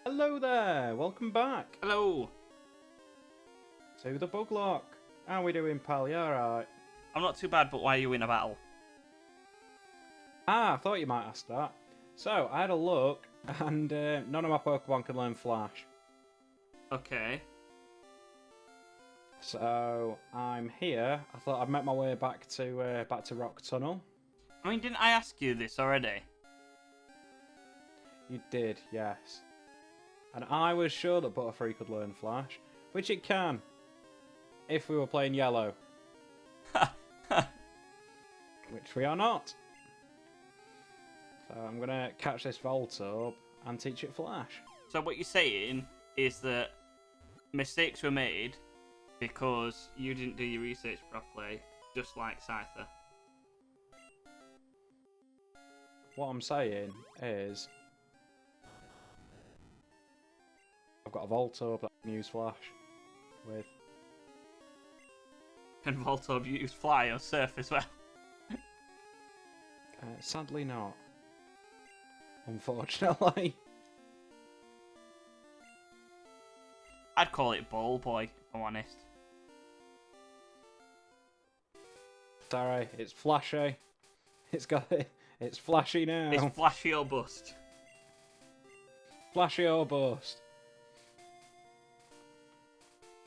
Hello there, welcome back Hello. to the Buglocke. How we doing, pal? You alright? I'm not too bad, but why are you in a battle? I thought you might ask that. So, I had a look, and none of my Pokemon can learn Flash. Okay. So, I'm here. I thought I'd make my way back to Rock Tunnel. I mean, didn't I ask you this already? You did, yes. And I was sure that Butterfree could learn Flash, which it can, if we were playing Yellow. Which we are not. So I'm going to catch this Voltorb and teach it Flash. So what you're saying is that mistakes were made because you didn't do your research properly, just like Scyther. What I'm saying is I've got a Voltorb that I can use Flash with. Can Voltorb use Fly or Surf as well? Sadly not. Unfortunately. I'd call it Ball Boy, if I'm honest. Sorry, it's flashy. It's flashy now. It's flashy or bust. Flashy or bust.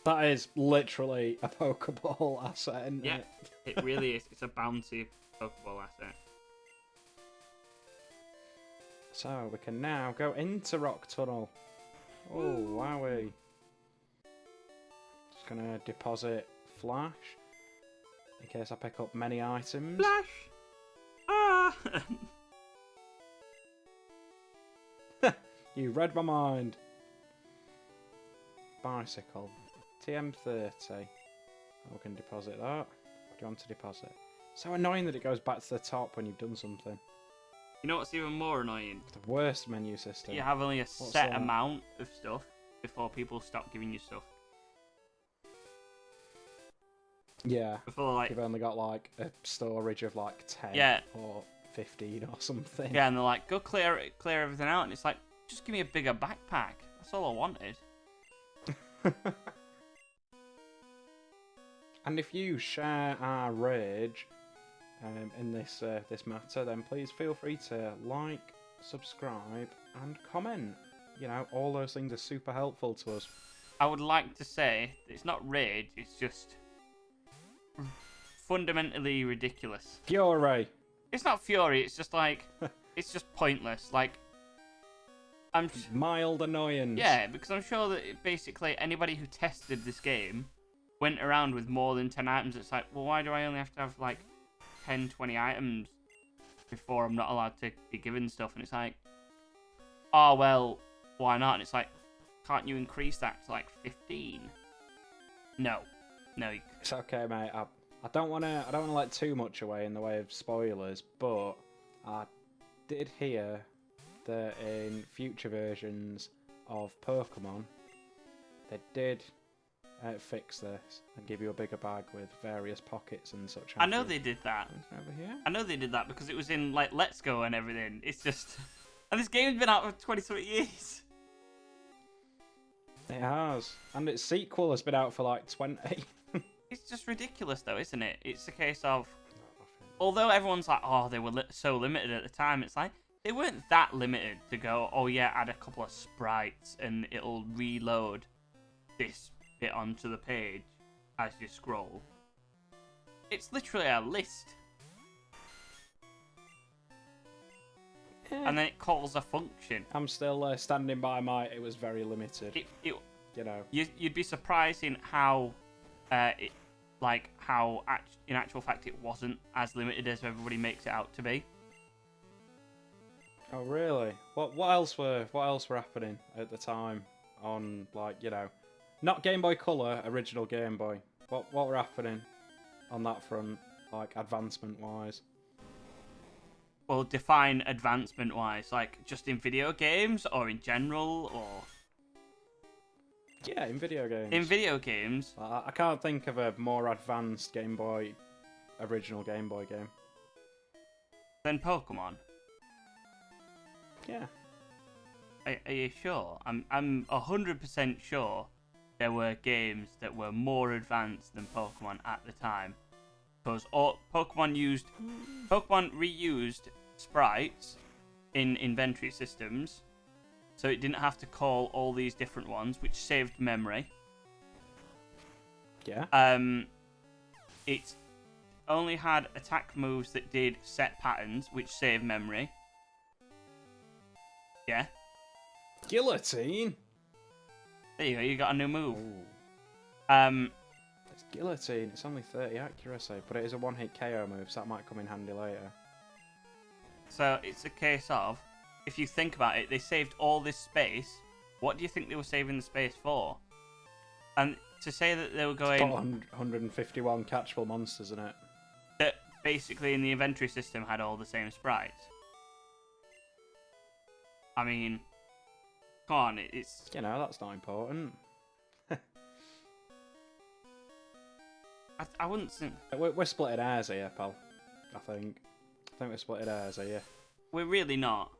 That is literally a Pokeball asset, isn't Yeah, it? it really is. It's a bouncy Pokeball asset. So we can now go into Rock Tunnel. Oh, wowie. Just gonna deposit Flash in case I pick up many items. Flash! Ah! You read my mind. Bicycle. TM30. We can deposit that. What do you want to deposit? So annoying that it goes back to the top when you've done something. You know what's even more annoying? The worst menu system. You have only a What's set that? amount of stuff before people stop giving you stuff. Yeah. Before, like, You've only got like a storage of like 10 Yeah. or 15 or something. yeah, and they're like, go clear everything out, and it's like, just give me a bigger backpack. That's all I wanted. And if you share our rage in this this matter, then please feel free to like, subscribe, and comment. You know, all those things are super helpful to us. I would like to say it's not rage, it's just fundamentally ridiculous. Fury! It's not fury, it's just like, it's just pointless. Like, Mild annoyance. yeah, because I'm sure that basically anybody who tested this game went around with more than 10 items. It's like, well, why do I only have to have like 10, 20 items before I'm not allowed to be given stuff? And it's like, oh, well, why not? And it's like, can't you increase that to like 15? No. No. It's okay, mate. I don't want to let too much away in the way of spoilers, but I did hear that in future versions of Pokemon, they did fix this and give you a bigger bag with various pockets and such. I know they did that. Over here. I know they did that because it was in like Let's Go and everything. It's just, and this game's been out for 20 years. It has, and its sequel has been out for like 20. It's just ridiculous, though, isn't it? It's a case of, although everyone's like, oh, they were so limited at the time, it's like, they weren't that limited to go, oh yeah, add a couple of sprites and it'll reload this bit onto the page as you scroll. It's literally a list. And then it calls a function. I'm still standing by my, it was very limited. You know. You'd be surprised in how, in actual fact it wasn't as limited as everybody makes it out to be. Oh really? What else were happening at the time on, like, you know, not Game Boy Color, original Game Boy. What were happening on that front, like advancement wise? Well, define advancement wise, like just in video games or in general, or yeah, in video games. in video games. I can't think of a more advanced original Game Boy game. Then Pokemon. Yeah. Are you sure? I'm 100% sure there were games that were more advanced than Pokemon at the time, because Pokemon reused sprites in inventory systems, so it didn't have to call all these different ones, which saved memory. Yeah. It only had attack moves that did set patterns, which saved memory. Yeah. Guillotine. There you go. You got a new move. Ooh. It's guillotine. It's only 30 accuracy, but it is a one-hit KO move, so that might come in handy later. So it's a case of, if you think about it, they saved all this space. What do you think they were saving the space for? And to say that they were going... It's got 151 catchable monsters in it. That basically in the inventory system had all the same sprites. I mean, come on, it's... You know, that's not important. I wouldn't think... We're splitting hairs here, pal. I think we're splitting hairs here. We're really not.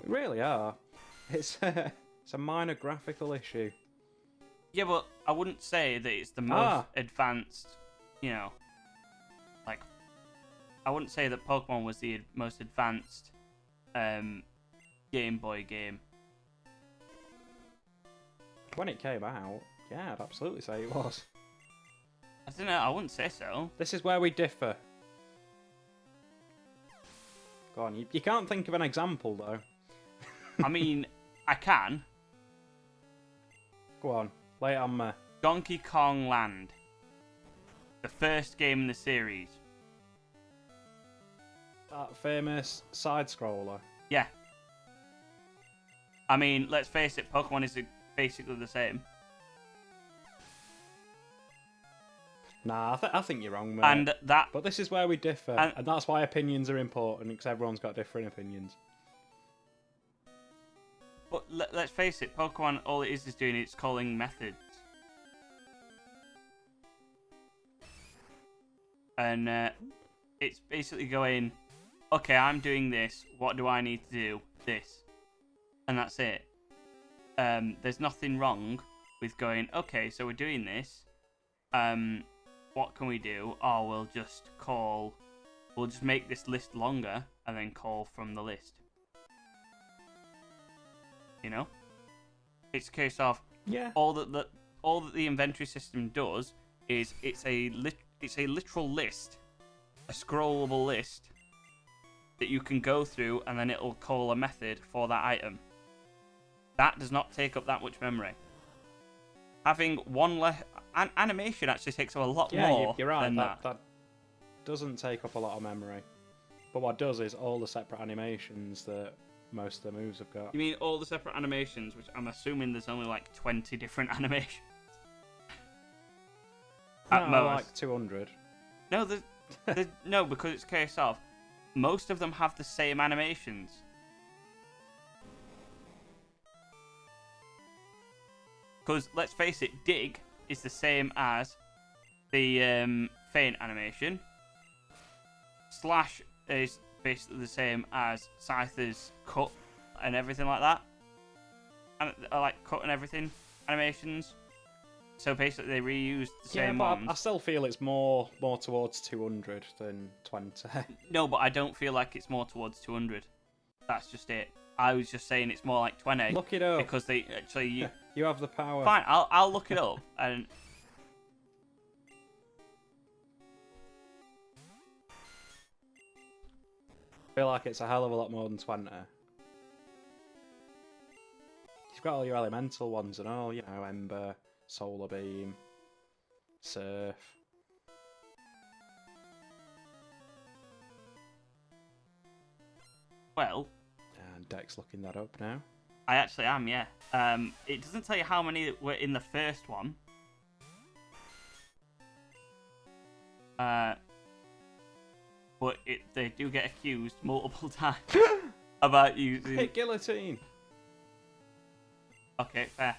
We really are. It's a minor graphical issue. Yeah, but I wouldn't say that it's the most advanced, you know... Like, I wouldn't say that Pokemon was the most advanced Game Boy game. When it came out, yeah, I'd absolutely say it was. I don't know, I wouldn't say so. This is where we differ. Go on, you can't think of an example, though. I mean, I can. Go on, lay it on me. Donkey Kong Land. The first game in the series. That famous side-scroller. Yeah. I mean, let's face it, Pokemon is basically the same. Nah, I think you're wrong, mate. And that... But this is where we differ, and that's why opinions are important, because everyone's got different opinions. But let's face it, Pokemon, all it is doing, it's calling methods. And it's basically going, okay, I'm doing this, what do I need to do? This. And that's it. There's nothing wrong with going, okay, so we're doing this. What can we do? Oh, we'll just make this list longer and then call from the list. You know? It's a case of all that the inventory system does is it's a literal list, a scrollable list that you can go through, and then it'll call a method for that item. That does not take up that much memory. Having animation actually takes up a lot more you're right. than that. That doesn't take up a lot of memory. But what does is all the separate animations that most of the moves have got. You mean all the separate animations, which I'm assuming there's only like 20 different animations? At most. Like 200. No, no, because it's a case of most of them have the same animations. Because let's face it, Dig is the same as the Feint animation. Slash is basically the same as Scyther's cut and everything like that. And like cut and everything animations. So basically they reused the same ones. I still feel it's more towards 200 than 20. No, but I don't feel like it's more towards 200. That's just it. I was just saying it's more like 20. Look it up. Because they actually... You have the power. Fine, I'll look it up. And I feel like it's a hell of a lot more than 20. You've got all your elemental ones and all, you know, Ember, Solar Beam, Surf. well, And Dex looking that up now. I actually am, yeah. It doesn't tell you how many were in the first one. But they do get accused multiple times about using... Hit guillotine! Okay, fair.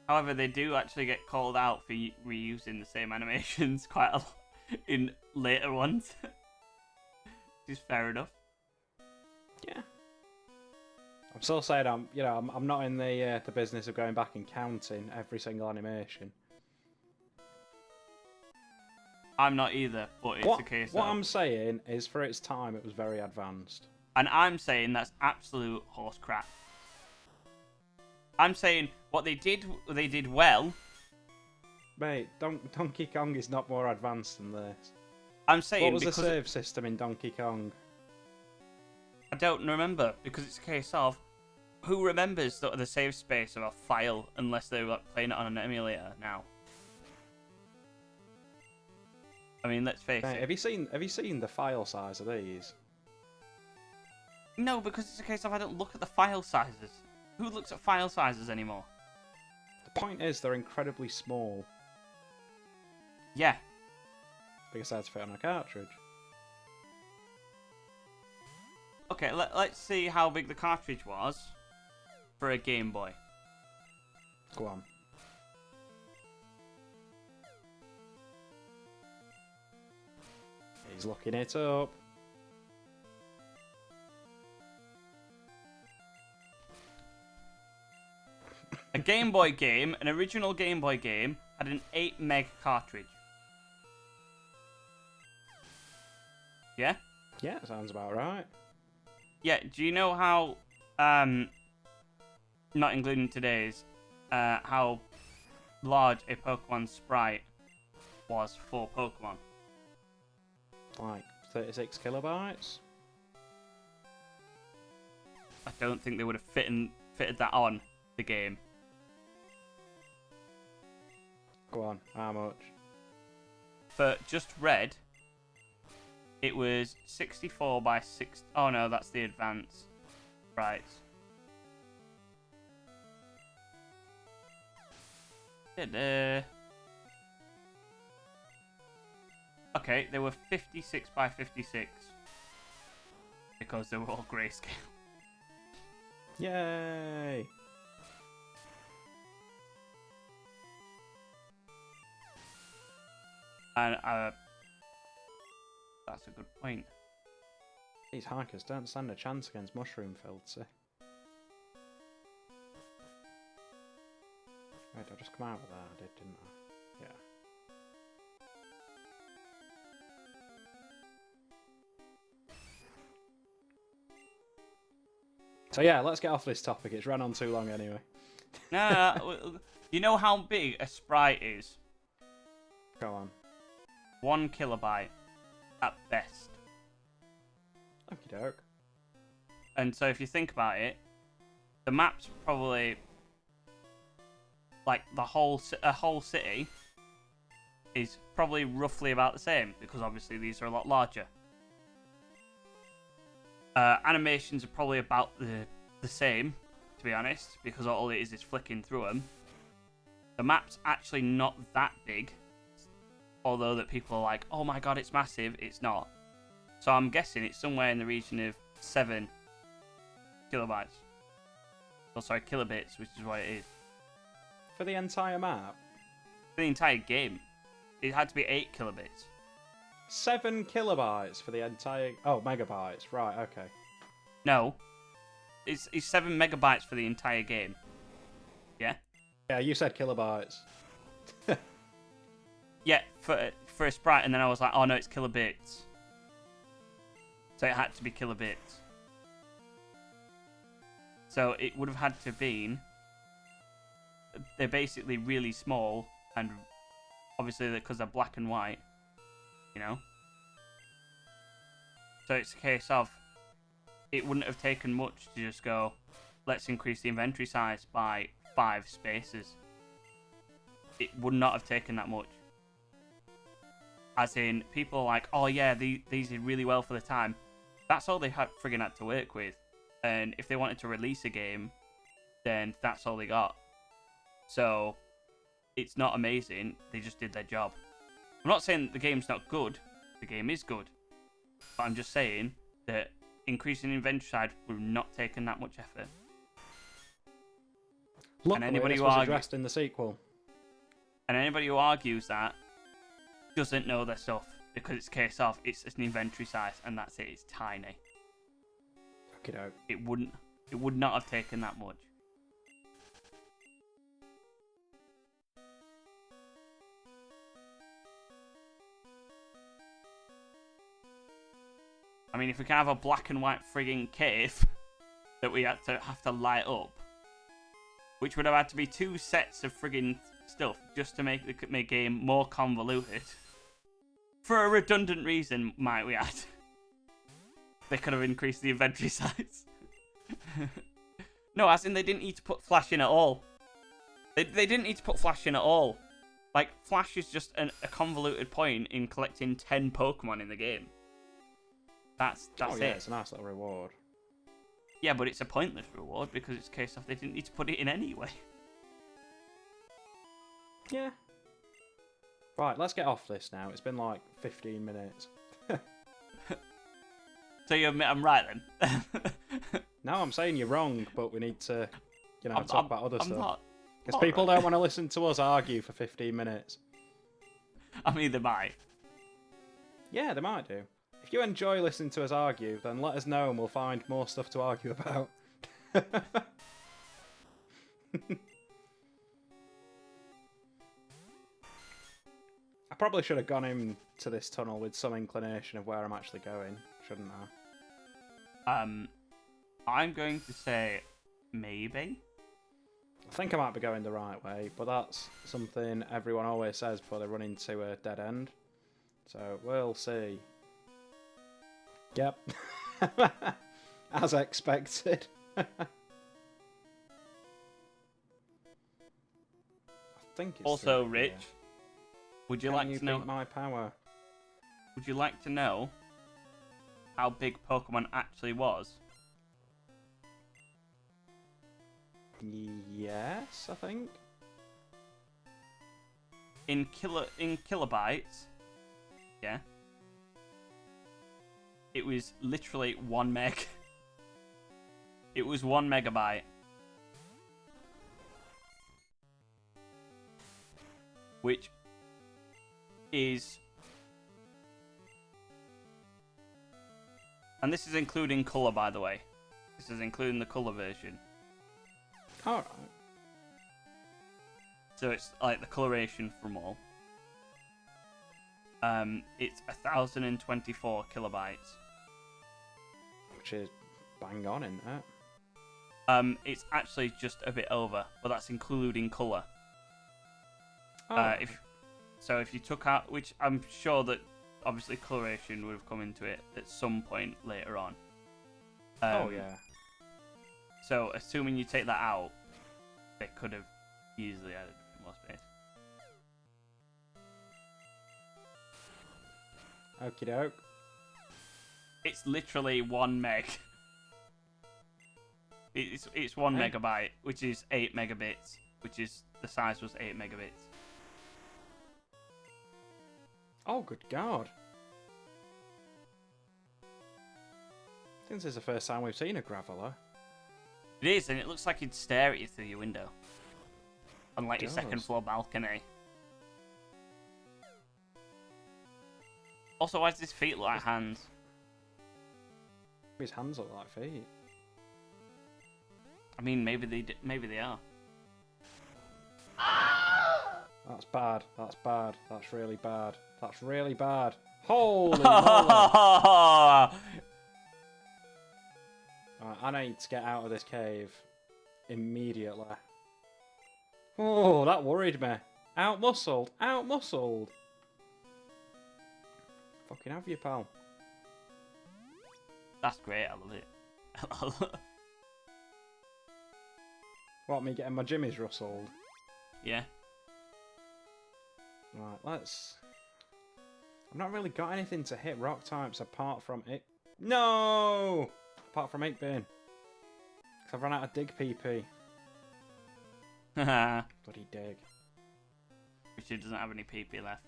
However, they do actually get called out for reusing the same animations quite a lot in later ones. Which is fair enough. Yeah. I'm still saying I'm not in the business of going back and counting every single animation. I'm not either, but it's a case What of... I'm saying is, for its time, it was very advanced. And I'm saying that's absolute horse crap. I'm saying what they did well. Mate, Donkey Kong is not more advanced than this. I'm saying what was the save system in Donkey Kong? I don't remember, because it's a case of who remembers the save space of a file unless they're like playing it on an emulator now. I mean, let's face it. Have you seen the file size of these? No, because it's a case of I don't look at the file sizes. Who looks at file sizes anymore? The point is, they're incredibly small. Yeah. Because they had to fit on a cartridge. Okay, let's see how big the cartridge was for a Game Boy. Go on. He's looking it up. A Game Boy game, an original Game Boy game, had an 8 meg cartridge. Yeah? Yeah, sounds about right. Yeah, do you know how, not including today's, how large a Pokemon sprite was for Pokemon? Like 36 kilobytes? I don't think they would have fitted that on the game. Go on, how much? For just red, it was 64 by 6. Oh no, that's the advance. Right. Okay, they were 56 by 56. Because they were all grayscale. Yay! And that's a good point. These hikers don't stand a chance against mushroom filter. Wait, I just come out of that? I did, didn't I? Yeah. So yeah, let's get off this topic. It's run on too long anyway. No. You know how big a sprite is? Go on. 1 kilobyte at best. Okie doke. And so if you think about it, the map's probably like a whole city is probably roughly about the same, because obviously these are a lot larger. Animations are probably about the same, to be honest, because all it is flicking through them. The map's actually not that big, although that people are like, oh my god, it's massive. It's not. So I'm guessing it's somewhere in the region of 7 kilobytes. Oh, sorry, kilobits, which is what it is. For the entire map? For the entire game. It had to be 8 kilobits. 7 kilobytes for the entire... Oh, megabytes. Right, okay. No. It's 7 megabytes for the entire game. Yeah? Yeah, you said kilobytes. Yeah, for a sprite, and then I was like, oh no, it's kilobits. So it had to be kilobits. So it would have had to have been... They're basically really small, and obviously because they're black and white, you know? So it's a case of, it wouldn't have taken much to just go, let's increase the inventory size by 5 spaces. It would not have taken that much. As in, people are like, oh yeah, these did really well for the time. That's all they friggin' had to work with. And if they wanted to release a game, then that's all they got. So, it's not amazing, they just did their job. I'm not saying the game's not good, the game is good. But I'm just saying that increasing inventory size would have not taken that much effort. Look, and anybody this who was addressed in the sequel. And anybody who argues that doesn't know their stuff, because it's a case of, it's an inventory size, and that's it, it's tiny. Okay, doke. It wouldn't It would not have taken that much. I mean, if we can have a black and white frigging cave that we have to light up, which would have had to be 2 sets of frigging stuff just to make the game more convoluted. For a redundant reason, might we add. They could have increased the inventory size. No, as in they didn't need to put Flash in at all. They didn't need to put Flash in at all. Like, Flash is just a convoluted point in collecting 10 Pokemon in the game. That's oh, it. Yeah, it's a nice little reward. Yeah, but it's a pointless reward because it's a case of they didn't need to put it in anyway. Yeah. Right, let's get off this now. It's been like 15 minutes. So you admit I'm right then? No, I'm saying you're wrong, but we need to, talk about other stuff. Because not people right. don't want to listen to us argue for 15 minutes. I mean, they might. Yeah, they might do. If you enjoy listening to us argue, then let us know and we'll find more stuff to argue about. I probably should have gone into this tunnel with some inclination of where I'm actually going, shouldn't I? I'm going to say maybe. I think I might be going the right way, but that's something everyone always says before they run into a dead end. So we'll see. Yep. As expected. I think it's Also, through Rich, here. would you Can like you to know? beat my power? Would you like to know how big Pokemon actually was? Yes, I think. In kilobytes, yeah. It was literally 1 meg. It was 1 megabyte. Which is... And this is including colour, by the way. This is including the colour version. Alright. So it's like the coloration from all. It's 1024 kilobytes. Which is bang on, isn't it? It's actually just a bit over, but that's including colour. Oh, If you took out, which I'm sure that obviously coloration would have come into it at some point later on. oh yeah. So assuming you take that out, they could have easily added a bit more space. Okie doke. It's literally 1 meg. It's 1 Hey. megabyte, which is 8 megabits, which is the size was 8 megabits. Oh, good God. I think this is the first time we've seen a Graveler. It is, and it looks like it'd stare at you through your window. On like It your second does. floor balcony. Also, why does his feet look like hands? His hands look like feet. I mean, maybe they are. That's bad. That's bad. That's really bad. That's really bad. Holy moly! Right, I need to get out of this cave immediately. Oh, that worried me. Out-muscled. Out-muscled. Fucking have you, pal. That's great, I love it. What, me getting my jimmies rustled? Yeah. Right, let's... I've not really got anything to hit rock types apart from it. No! Apart from 8-bin. Because I've run out of dig PP. Haha. Bloody dig. Richard doesn't have any PP left.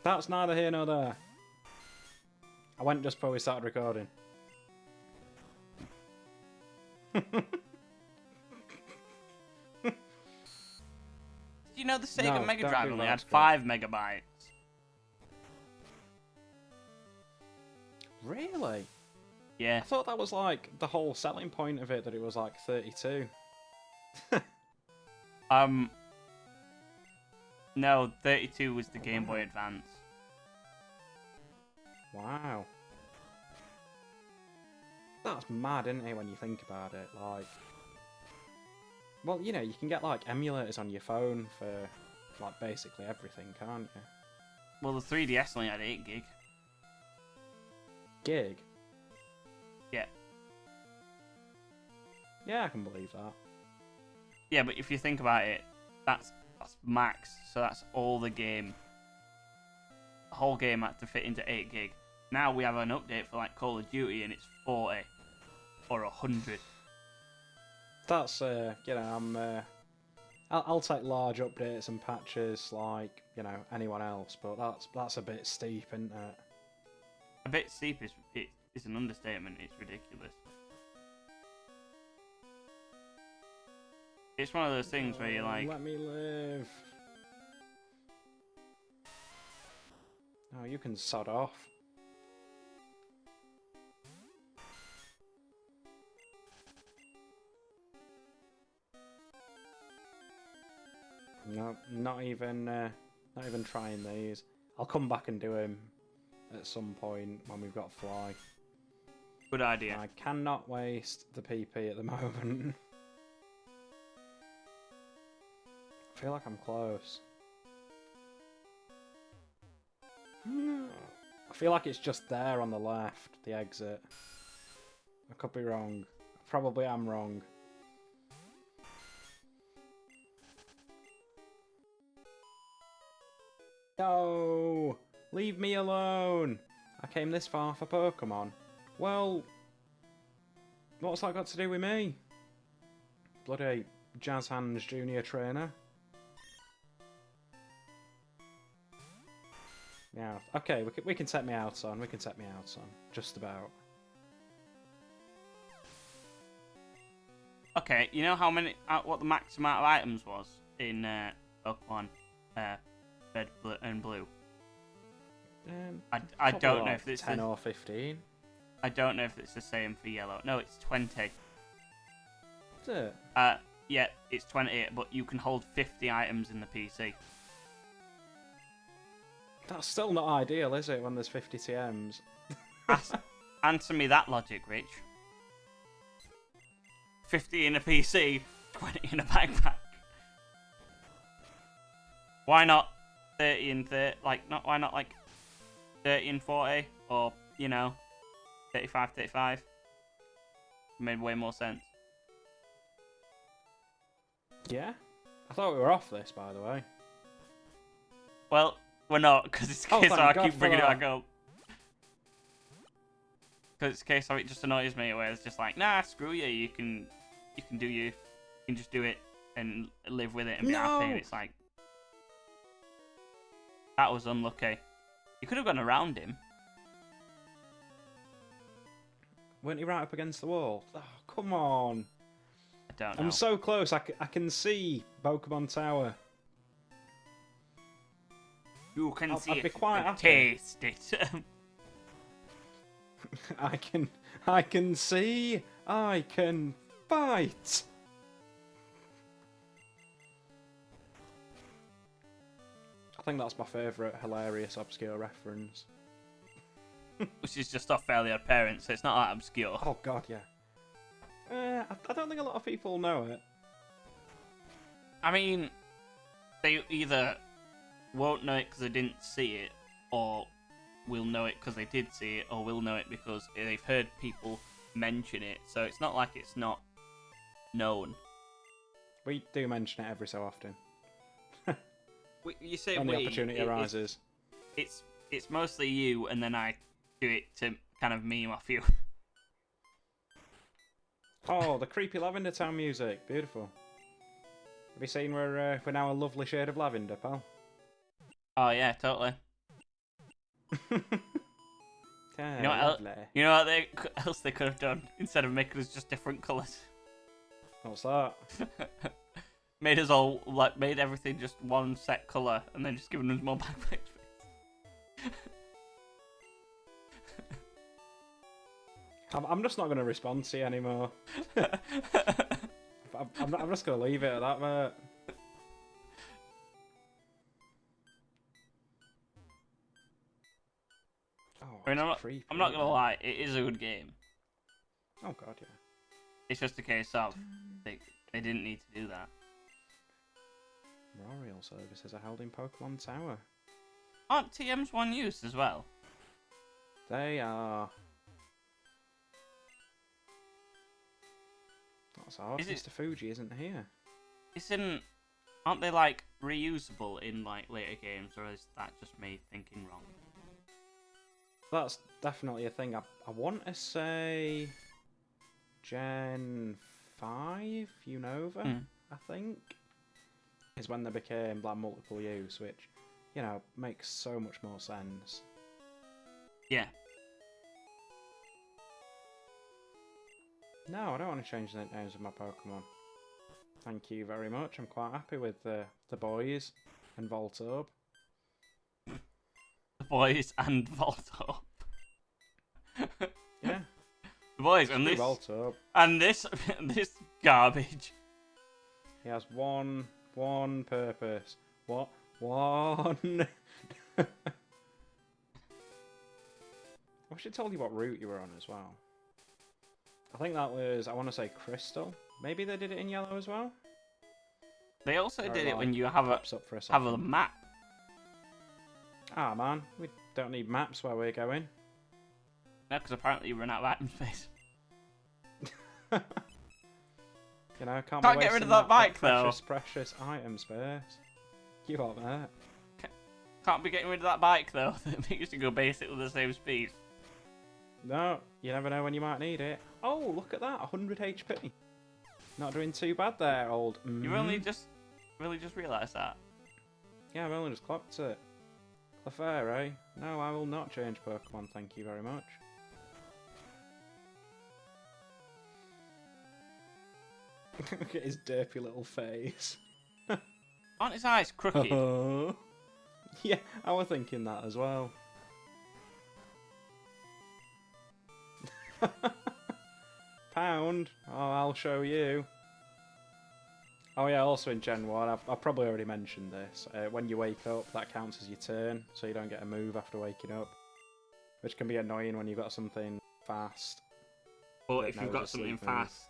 That's neither here nor there. I went just before we started recording. Did you know the Sega No, Mega don't Drive do only that, had Scott. 5 megabytes? Really? Yeah. I thought that was like the whole selling point of it, that it was like 32. No, 32 was the Game Boy Advance. Wow. That's mad, isn't it, when you think about it? Like, well, you know, you can get like emulators on your phone for like basically everything, can't you? Well, the 3DS only had 8 gig. Gig? Yeah. Yeah, I can believe that. Yeah, but if you think about it, that's max, so that's all the game. The whole game had to fit into 8 gig. Now we have an update for like Call of Duty and it's 40 or 100. That's you know, I'll take large updates and patches like, you know, anyone else, but that's a bit steep, isn't it? A bit steep is an understatement. It's ridiculous. It's one of those things where you're like, let me live. Oh, you can sod off. No, not even trying these. I'll come back and do him at some point when we've got Fly. good idea. I cannot waste the PP at the moment. I feel like I'm close. I feel like it's just there on the left, the exit. I could be wrong. I probably am wrong. No! Leave me alone! I came this far for Pokemon. Well, what's that got to do with me? Bloody Jazz Hands Junior Trainer. Yeah, okay, we can set me out on. We can set me out on. Just about. Okay, you know how many, what the max amount of items was in Pokemon Red and Blue? I don't know if it's 10 or 15. I don't know if it's the same for Yellow. No, it's 20. Is it? Yeah, it's 20, but you can hold 50 items in the PC. That's still not ideal, is it, when there's 50 TMs? Answer me that logic, Rich. 50 in a PC, 20 in a backpack. Why not 30 and 30? Why not like 30 and 40? Or, you know, 35, 35? Made way more sense. Yeah? I thought we were off this, by the way. Well, we're not, because it's a case of I keep bringing it back up. Because it's a case of it just annoys me, where it's just like, nah, screw you, you can just do it and live with it and be happy, and it's like, that was unlucky. You could have gone around him. Weren't he right up against the wall? Oh, come on. I don't know. I'm so close, I can see Pokemon Tower. You can see I'd it, be quite happy. taste it. I can see, I can fight. I think that's my favourite hilarious obscure reference. Which is just off Fairly Odd Parents, so it's not that obscure. Oh god, yeah. I don't think a lot of people know it. I mean, they either won't know it because they didn't see it, or will know it because they did see it, or will know it because they've heard people mention it. So it's not like it's not known. We do mention it every so often. You say when the opportunity arises. It's mostly you, and then I do it to kind of meme off you. Oh, the creepy Lavender Town music. Beautiful. Have you seen we're now a lovely shade of lavender, pal? Oh yeah, totally. You know what else they could have done instead of making us just different colours? What's that? Made everything just one set colour, and then just given us more backpack space. I'm just not going to respond to you anymore. I'm just going to leave it at that, mate. Oh, I mean, creepy, I'm not isn't gonna it? lie, it is a good game. Oh god, yeah. It's just a case of they didn't need to do that. Memorial services are held in Pokemon Tower. Aren't TMs one use as well? They are. That's odd. Mr. Fuji isn't here. Aren't they like reusable in like later games, or is that just me thinking wrong? That's definitely a thing. I want to say Gen 5 Unova, I think, is when they became like multiple use, which, you know, makes so much more sense. Yeah. No, I don't want to change the names of my Pokemon. Thank you very much. I'm quite happy with the boys and Voltorb. The boys and Voltorb. Yeah. The boys and this Voltorb. and this garbage. He has one purpose. What? One. I should tell you what route you were on as well. I think that was, I want to say Crystal. Maybe they did it in yellow as well. They also did it like, when you have a map. Ah man, we don't need maps where we're going. No, because apparently you run out of item space. You know, can't get rid of that bike though. Precious item space. You are there. Can't be getting rid of that bike though. That makes you go basically the same speed. No, you never know when you might need it. Oh, look at that, 100 HP. Not doing too bad there, old. You really just realised that? Yeah, I've only just clocked it. CLEFAIRY, no, I will not change Pokemon, thank you very much. Look at his derpy little face. Aren't his eyes crooked? Yeah, I was thinking that as well. Pound? Oh, I'll show you. Oh yeah, also in Gen 1, I've probably already mentioned this. When you wake up, that counts as your turn, so you don't get a move after waking up. Which can be annoying when you've got something fast. But if you've got something fast...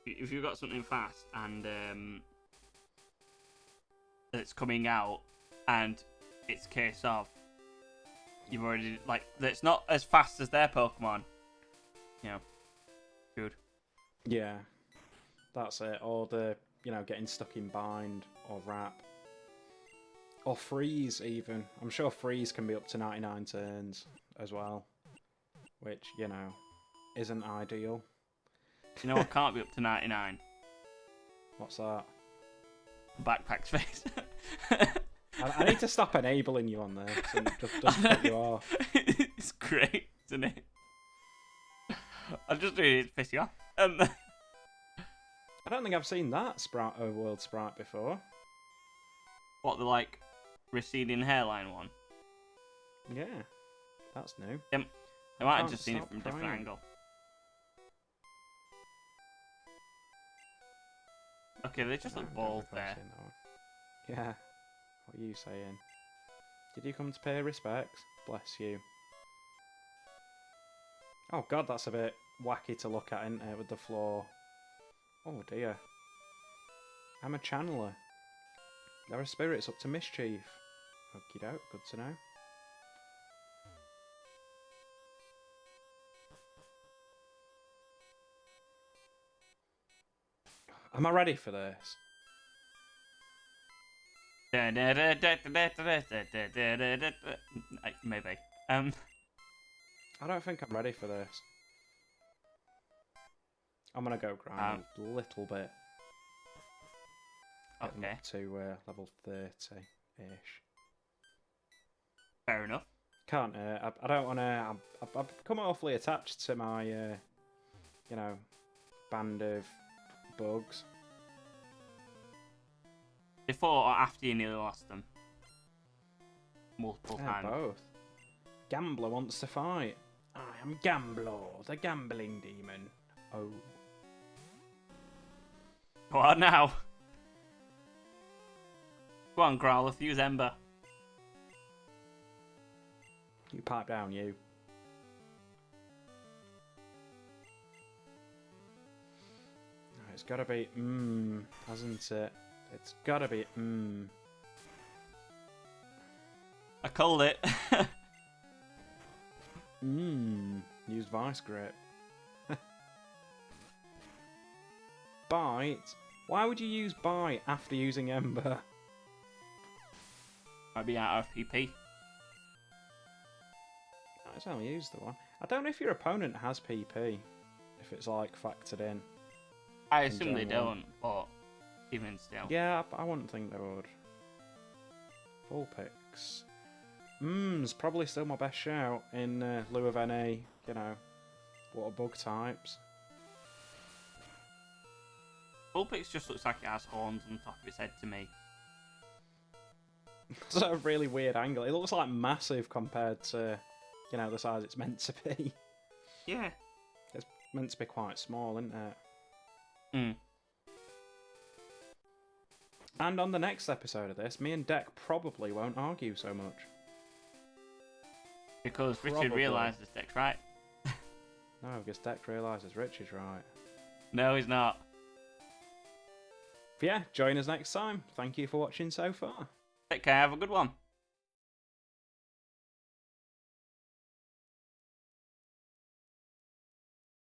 If you've got something fast and it's coming out, and it's a case of you've already, like, it's not as fast as their Pokemon, you know, good. Yeah, that's it. Or the, you know, getting stuck in bind or wrap. Or freeze, even. I'm sure freeze can be up to 99 turns as well. Which, you know, isn't ideal. You know what can't be up to 99? What's that? Backpack space. I need to stop enabling you on this and just cut you off. It's great, isn't it? I'm just doing it to piss you off. I don't think I've seen that Sprite Overworld sprite before. What, the, like, receding hairline one? Yeah, that's new. I might have just seen it from a different angle. Okay, they just look bald there. Yeah. What are you saying? Did you come to pay respects? Bless you. Oh god, that's a bit wacky to look at, isn't it, with the floor? Oh dear. I'm a channeler. There are spirits up to mischief. Okie doke, good to know. Am I ready for this? Maybe. I don't think I'm ready for this. I'm gonna go grind a little bit. Okay. Up to level 30-ish. Fair enough. Can't. I don't want to. I've become awfully attached to my, you know, band of bugs. Before or after you nearly lost them? Multiple times. Both. Gambler wants to fight. I am Gambler, the gambling demon. Oh. Go on now. Go on, Growlithe, use Ember. You pipe down, you. It's gotta be, hasn't it? It's gotta be, I called it. Use Vice Grip. Bite? Why would you use Bite after using Ember? Might be out of PP. I just only used the one. I don't know if your opponent has PP. If it's like factored in. I assume they don't, but even still. Yeah, I wouldn't think they would. VULPIX. It's probably still my best shout in lieu of any, you know, water bug types. VULPIX just looks like it has horns on top of its head to me. It's a really weird angle. It looks like massive compared to, you know, the size it's meant to be. Yeah. It's meant to be quite small, isn't it? And on the next episode of this, me and Deck probably won't argue so much. Because Probably. Richard realises Deck's right. No, because Deck realises Rich is right. No, he's not. But yeah, join us next time. Thank you for watching so far. Take care, have a good one.